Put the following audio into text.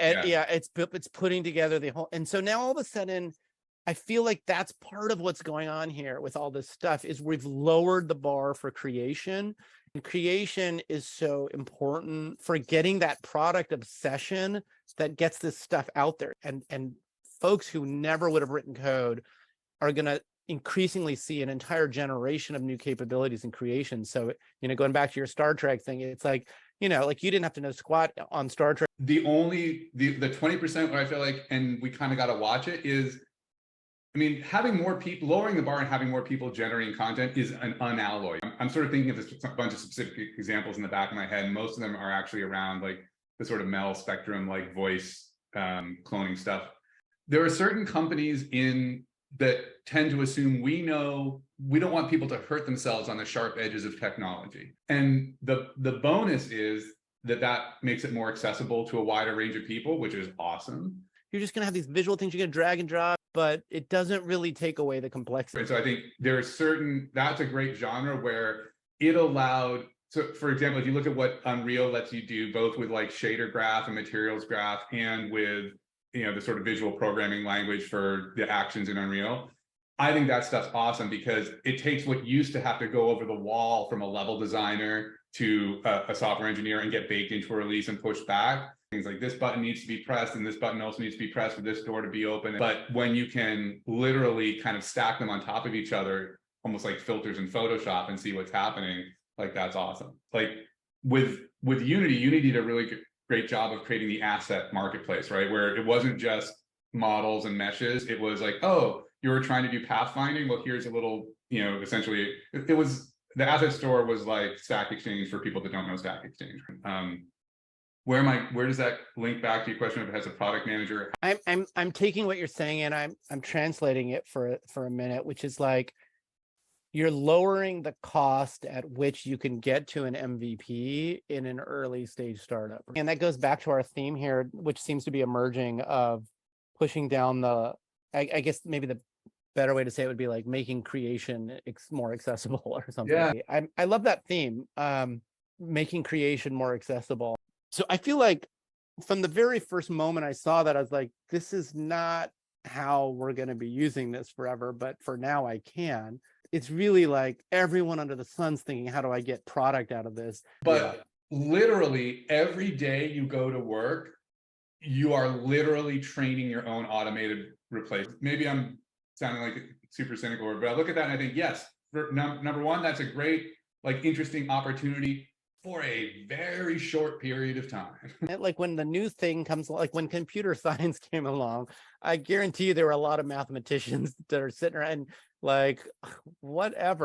Yeah, it's putting together the whole. And so now all of a sudden, I feel like that's part of what's going on here with all this stuff is we've lowered the bar for creation. And creation is so important for getting that product obsession that gets this stuff out there. And folks who never would have written code are going to increasingly see an entire generation of new capabilities in creation. So, going back to your Star Trek thing, it's like, like you didn't have to know squat on Star Trek. The 20% where I feel like, and we kind of got to watch it is, having more people, lowering the bar and having more people generating content is an unalloyed. I'm sort of thinking of a bunch of specific examples in the back of my head. And most of them are actually around like the sort of metal spectrum, like voice cloning stuff. There are certain companies that tend to assume we don't want people to hurt themselves on the sharp edges of technology. And the bonus is that makes it more accessible to a wider range of people, which is awesome. You're just going to have these visual things you're going to drag and drop, but it doesn't really take away the complexity. And so I think that's a great genre where it allowed, so for example, if you look at what Unreal lets you do, both with like shader graph and materials graph and with, the sort of visual programming language for the actions in Unreal, I think that stuff's awesome because it takes what used to have to go over the wall from a level designer to a software engineer and get baked into a release and pushed back. Things like this button needs to be pressed and this button also needs to be pressed for this door to be open. But when you can literally kind of stack them on top of each other, almost like filters in Photoshop and see what's happening, like that's awesome. Like with Unity did a really great job of creating the asset marketplace, right? Where it wasn't just models and meshes. It was like, oh, you were trying to do pathfinding. Well, here's a little, essentially it was, the asset store was like Stack Exchange for people that don't know Stack Exchange. Where does that link back to your question if it has a product manager? I'm taking what you're saying and I'm translating it for a minute, which is like you're lowering the cost at which you can get to an MVP in an early stage startup. And that goes back to our theme here, which seems to be emerging of pushing down I guess maybe the better way to say it would be like making creation more accessible or something. Yeah. I love that theme, making creation more accessible. So I feel like from the very first moment I saw that, I was like, this is not how we're going to be using this forever, but for now I can. It's really like everyone under the sun's thinking, how do I get product out of this? But literally every day you go to work, you are literally training your own automated replacement. Maybe I'm sounding like super cynical, but I look at that and I think, yes, number one, that's a great, like interesting opportunity for a very short period of time. Like when the new thing comes, like when computer science came along, I guarantee you there were a lot of mathematicians that are sitting around like, whatever.